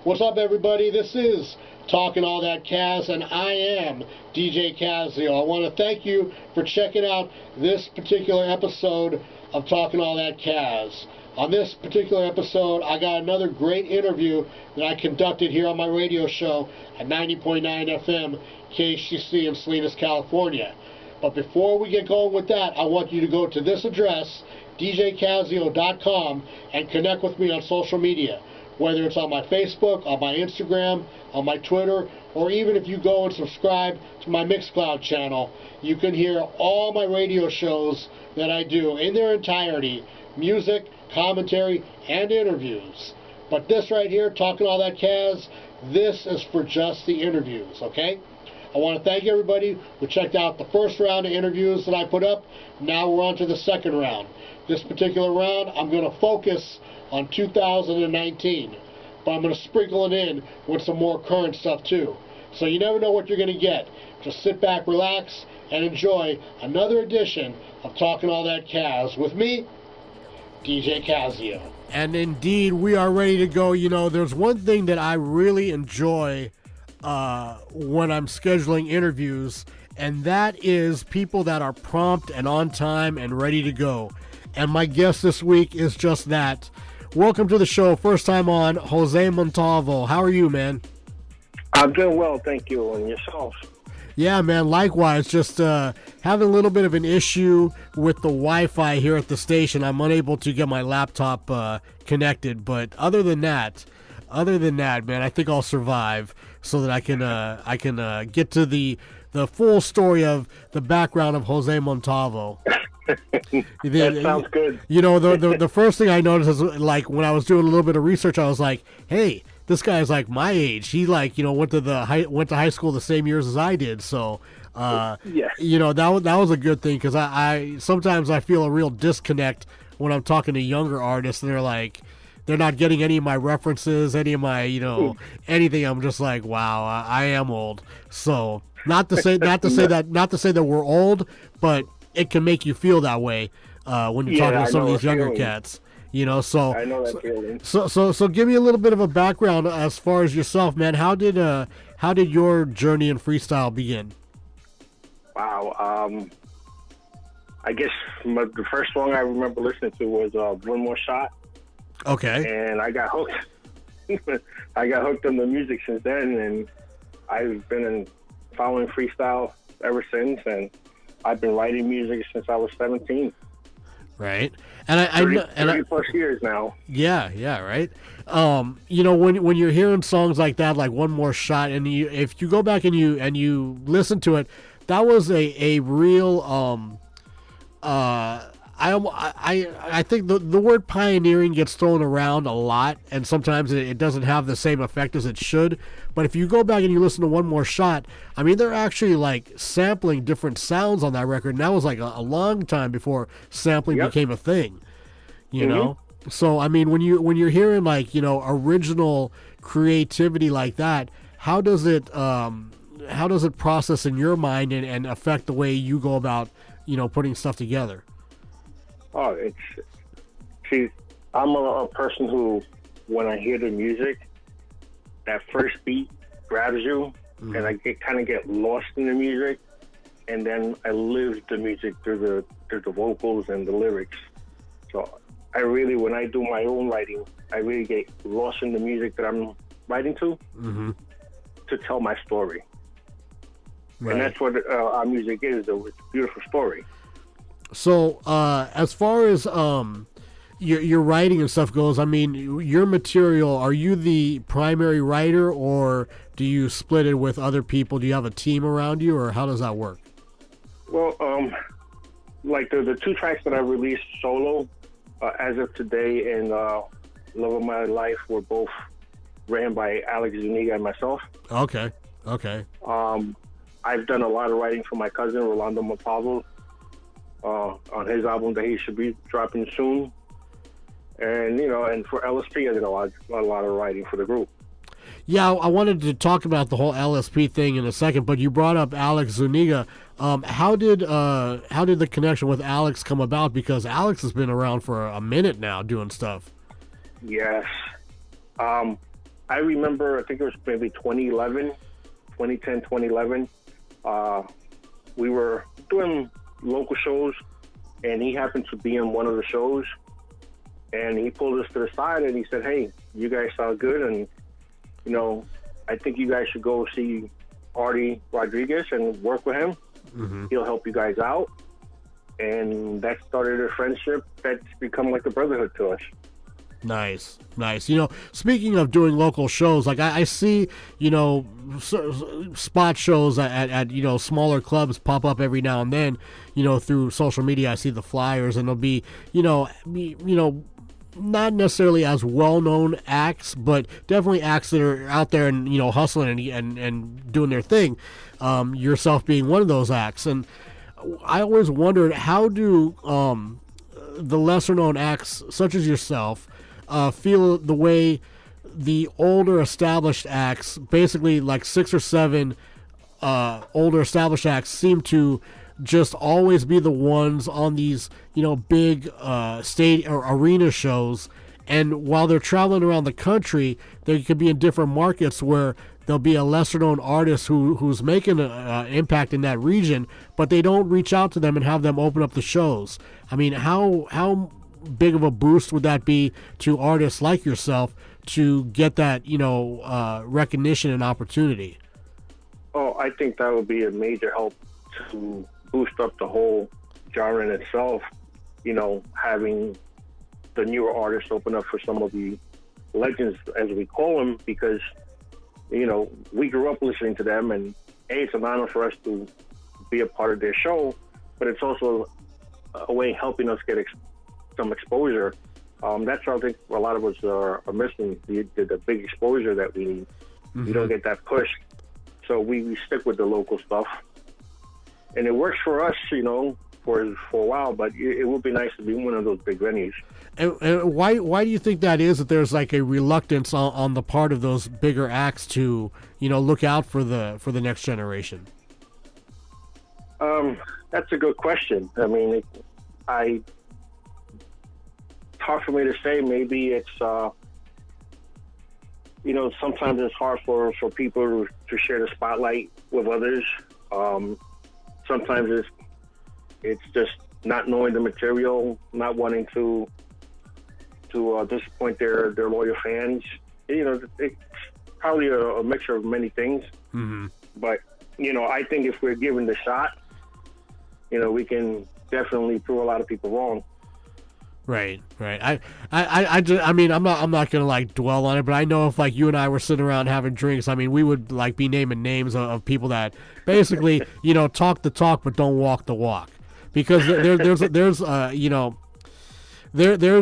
What's up, everybody? This is Talkin All That Kazz, and I am DJ Kazzeo. I want to thank you for checking out this particular episode of Talkin All That Kazz. On this particular episode, I got another great interview that I conducted here on my radio show at 90.9 FM KHCC in Salinas, California. But before we get going with that, I want you to go to this address, djkazzeo.com, and connect with me on social media. Whether it's on my Facebook, on my Instagram, on my Twitter, or even if you go and subscribe to my Mixcloud channel, you can hear all my radio shows that I do in their entirety, music, commentary, and interviews. But this right here, Talkin All That Kazz, this is for just the interviews, okay? I want to thank everybody who checked out the first round of interviews that I put up. Now we're on to the second round. This particular round, I'm going to focus on 2019, but I'm going to sprinkle it in with some more current stuff too. So you never know what you're going to get. Just sit back, relax, and enjoy another edition of Talkin All That Kazz with me, DJ Kazzeo. And indeed, we are ready to go. You know, there's one thing that I really enjoy when I'm scheduling interviews, and that is people that are prompt and on time and ready to go. And my guest this week is just that. Welcome to the show. First time on, Jose Montalvo. How are you, man? I'm doing well, thank you. And yourself? Yeah, man, likewise. Just having a little bit of an issue with the Wi-Fi here at the station. I'm unable to get my laptop connected, but other than that, man, I think I'll survive so that I can get to the full story of the background of Jose Montalvo. That sounds good. You know, the first thing I noticed is, like, when I was doing a little bit of research, I was like, hey, this guy's like my age. He, like, you know, went to high school the same years as I did. So, yes. You know, that was a good thing, because I sometimes I feel a real disconnect when I'm talking to younger artists, and they're not getting any of my references, any of my, you know, anything. I'm just like, wow, I am old. So not to say that we're old, but it can make you feel that way when you're talking to some of these younger cats. You know, so I know that feeling. So give me a little bit of a background as far as yourself, man. How did your journey in freestyle begin? Wow. I guess the first song I remember listening to was "One More Shot." Okay. And I got hooked. I got hooked on the music since then, and I've been following freestyle ever since, and I've been writing music since I was 17. Right. And 30 plus years now. Yeah, right. You know, when you're hearing songs like that, like "One More Shot," and if you go back and you listen to it, that was a real I think the word pioneering gets thrown around a lot, and sometimes it doesn't have the same effect as it should. But if you go back and you listen to "One More Shot," I mean, they're actually like sampling different sounds on that record, and that was like a long time before sampling became a thing. You know, so I mean, when you're hearing, like, you know, original creativity like that, how does it process in your mind and affect the way you go about, you know, putting stuff together? Oh, I'm a person who, when I hear the music, that first beat grabs you, and I kind of get lost in the music, and then I live the music through the vocals and the lyrics. So I really, when I do my own writing, I really get lost in the music that I'm writing to tell my story. Right. And that's what our music is, though. It's a beautiful story. So, as far as your writing and stuff goes, I mean, your material, are you the primary writer, or do you split it with other people? Do you have a team around you, or how does that work? Well, like the two tracks that I released solo, As of Today and Love of My Life, were both written by Alex Zuniga and myself. Okay. I've done a lot of writing for my cousin, Jose Montalvo, on his album that he should be dropping soon. And, you know, and for LSP, I did a lot of writing for the group. Yeah, I wanted to talk about the whole LSP thing in a second, but you brought up Alex Zuniga. How did the connection with Alex come about? Because Alex has been around for a minute now doing stuff. Yes. I remember, I think it was maybe 2010, 2011. We were doing local shows, and he happened to be in one of the shows, and he pulled us to the side and he said, "Hey, you guys sound good, and I think you guys should go see Artie Rodriguez and work with him. Mm-hmm. He'll help you guys out." And that started a friendship that's become like a brotherhood to us. Nice. Speaking of doing local shows, like I see, spot shows at smaller clubs pop up every now and then, through social media. I see the flyers, and they'll be, not necessarily as well-known acts, but definitely acts that are out there and, hustling and doing their thing. Yourself being one of those acts. And I always wondered, how do the lesser-known acts, such as yourself, feel the way the older established acts, basically like 6 or 7 older established acts, seem to just always be the ones on these, big state or arena shows. And while they're traveling around the country, they could be in different markets where there'll be a lesser known artist who's making an impact in that region, but they don't reach out to them and have them open up the shows. I mean, how big of a boost would that be to artists like yourself to get that, recognition and opportunity? Oh, I think that would be a major help to boost up the whole genre in itself. Having the newer artists open up for some of the legends, as we call them, because, we grew up listening to them, and it's an honor for us to be a part of their show, but it's also a way helping us get some exposure. That's what I think a lot of us are missing, the big exposure that we need. Mm-hmm. We don't get that push. So we stick with the local stuff. And it works for us, for a while, but it would be nice to be in one of those big venues. And why do you think that is, that there's like a reluctance on the part of those bigger acts to, look out for the next generation? That's a good question. I mean, it's hard for me to say. Maybe it's, sometimes it's hard for people to share the spotlight with others. Sometimes it's just not knowing the material, not wanting to disappoint their loyal fans. It's probably a mixture of many things. Mm-hmm. But I think if we're given the shot, we can definitely prove a lot of people wrong. Right. I mean, I'm not gonna like dwell on it, but I know if like you and I were sitting around having drinks, I mean, we would like be naming names of people that basically, talk the talk but don't walk the walk, because there's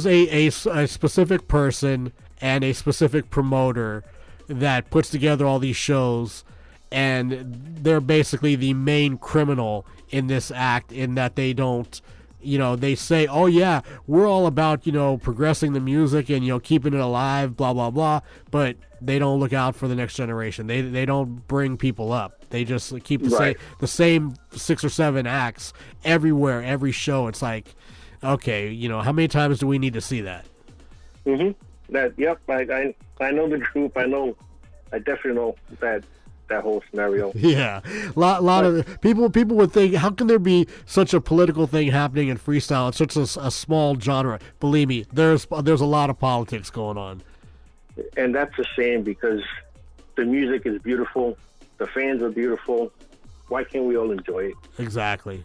a specific person and a specific promoter that puts together all these shows, and they're basically the main criminal in this act, in that they don't. They say, "Oh yeah, we're all about, progressing the music and, keeping it alive, blah, blah, blah." But they don't look out for the next generation. They don't bring people up. They just keep the same 6 or 7 acts everywhere, every show. It's like, okay, how many times do we need to see that? Mm-hmm. Yep. I know the group. I definitely know that whole scenario. Yeah, lot of people would think, how can there be such a political thing happening in freestyle? It's such a small genre. Believe me, there's a lot of politics going on. And that's a shame, because the music is beautiful, the fans are beautiful. Why can't we all enjoy it? Exactly.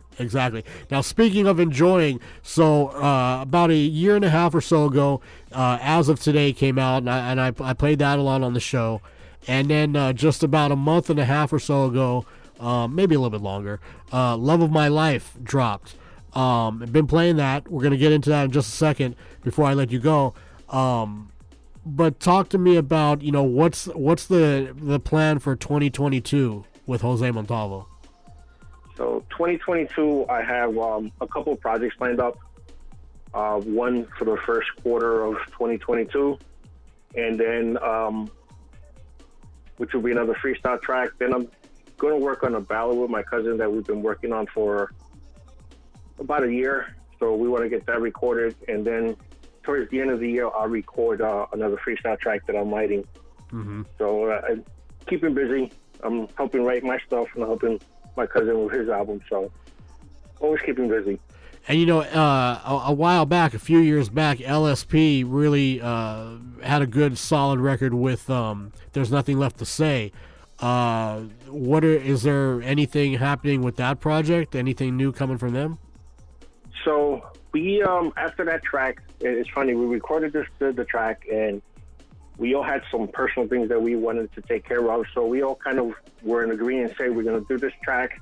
Now, speaking of enjoying, so about a year and a half or so ago, As of Today came out, and I played that a lot on the show. And then just about a month and a half or so ago, maybe a little bit longer, Love of My Life dropped. I've been playing that. We're going to get into that in just a second before I let you go. But talk to me about, what's the plan for 2022 with Jose Montalvo? So 2022, I have a couple of projects lined up. One for the first quarter of 2022, and then which will be another freestyle track. Then I'm going to work on a ballad with my cousin that we've been working on for about a year. So we want to get that recorded, and then towards the end of the year, I'll record another freestyle track that I'm writing. So I keep him busy. I'm helping write my stuff and I'm helping my cousin with his album. So always keep him busy. And you know, a while back, a few years back, LSP really had a good, solid record with "There's Nothing Left to Say." Is there anything happening with that project? Anything new coming from them? So we after that track, it's funny. We recorded the track, and we all had some personal things that we wanted to take care of. So we all kind of were in agreement and say we're going to do this track.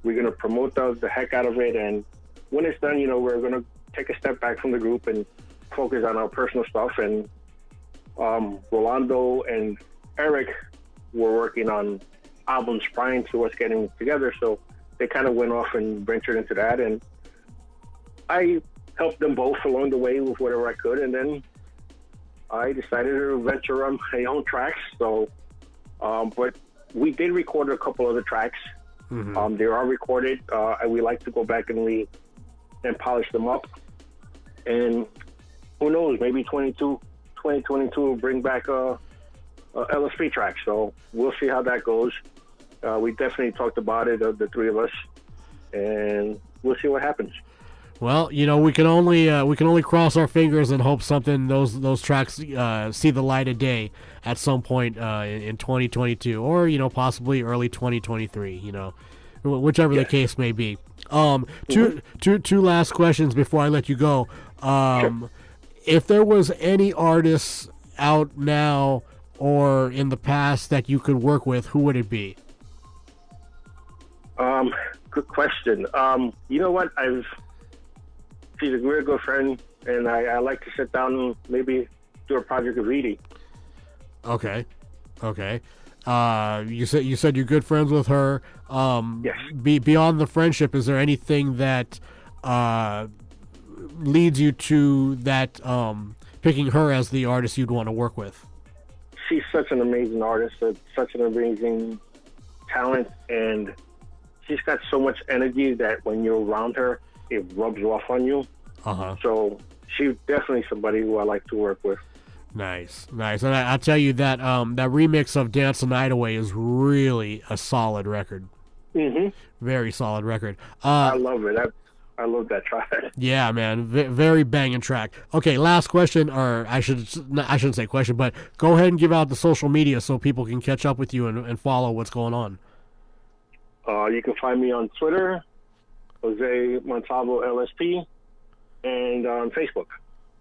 We're going to promote the heck out of it, and when it's done, you know, we're going to take a step back from the group and focus on our personal stuff. And Rolando and Eric were working on albums prior to us getting together, so they kind of went off and ventured into that. And I helped them both along the way with whatever I could, and then I decided to venture on my own tracks. So, but we did record a couple other tracks. They are recorded, and we like to go back and polish them up. And who knows, maybe 2022 will bring back a LSP track. So we'll see how that goes. We definitely talked about it, the three of us, and we'll see what happens. Well, you know, we can only cross our fingers and hope something those tracks see the light of day at some point in 2022, or you know, possibly early 2023. You know, whichever the case may be. Two last questions before I let you go. Sure. If there was any artists out now or in the past that you could work with, who would it be? Good question. You know what? She's a very good friend, and I like to sit down and maybe do a project with Edie. Okay. You said you're good friends with her. Yes. Beyond the friendship, is there anything that leads you to that picking her as the artist you'd want to work with? She's such an amazing artist, such an amazing talent, and she's got so much energy that when you're around her, it rubs off on you. So she's definitely somebody who I like to work with. Nice. And I'll tell you that that remix of Dance the Night Away is really a solid record. Very solid record. I love it. I love that track. Yeah, man, very banging track. Okay, last question, or I shouldn't say question, but go ahead and give out the social media so people can catch up with you and follow what's going on. You can find me on Twitter, Jose Montalvo LSP, and on Facebook,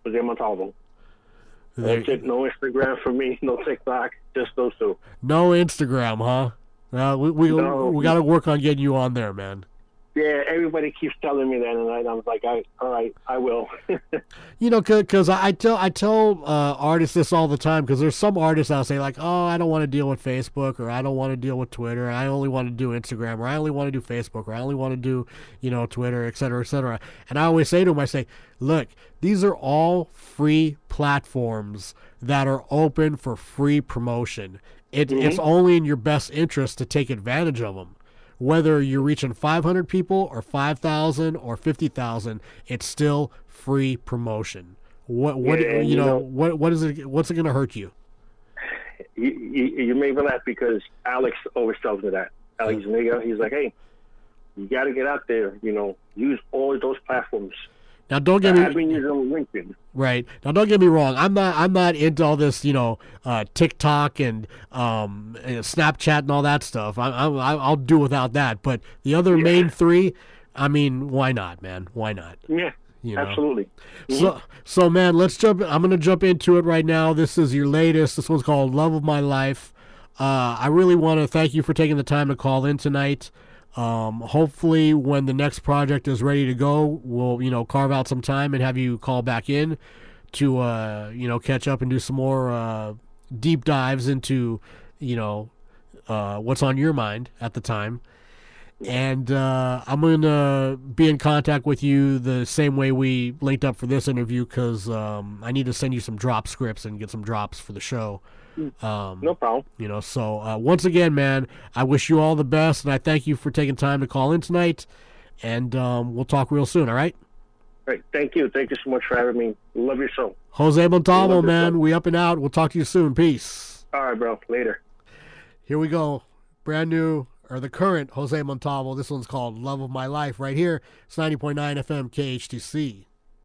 Jose Montalvo. That's it. No Instagram for me, no TikTok, just those two. No Instagram, huh? We got to work on getting you on there, man. Yeah, everybody keeps telling me that, and I was like, all right, I will. You know, because I tell artists this all the time, because there's some artists I'll say like, oh, I don't want to deal with Facebook, or I don't want to deal with Twitter, I only want to do Instagram, or I only want to do Facebook, or I only want to do, you know, Twitter, et cetera, et cetera. And I always say to them, I say, look, these are all free platforms that are open for free promotion. It's only in your best interest to take advantage of them. Whether you're reaching 500 people or 5,000 or 50,000, it's still free promotion. What's it going to hurt you? You made me laugh because Alex always tells me that. Alex Zuniga, he's like, hey, you got to get out there, you know, use all of those platforms. Now don't get me. I've been using LinkedIn. Right. Now don't get me wrong. I'm not into all this, you know, TikTok and Snapchat and all that stuff. I'll do without that. But the other main three, I mean, why not, man? Why not? Yeah. You know? Absolutely. So man, let's jump. I'm gonna jump into it right now. This is your latest. This one's called "Love of My Life." I really want to thank you for taking the time to call in tonight. Hopefully when the next project is ready to go, we'll, you know, carve out some time and have you call back in to, you know, catch up and do some more, deep dives into, you know, what's on your mind at the time. And, I'm going to be in contact with you the same way we linked up for this interview, cause, I need to send you some drop scripts and get some drops for the show. No problem. You know, so once again, man, I wish you all the best, and I thank you for taking time to call in tonight, and we'll talk real soon, all right? Great. Thank you. Thank you so much for having me. Love your show. Jose Montalvo, man. We up and out. We'll talk to you soon. Peace. All right, bro. Later. Here we go. Brand new, or the current Jose Montalvo. This one's called Love of My Life right here. It's 90.9 FM KHTC.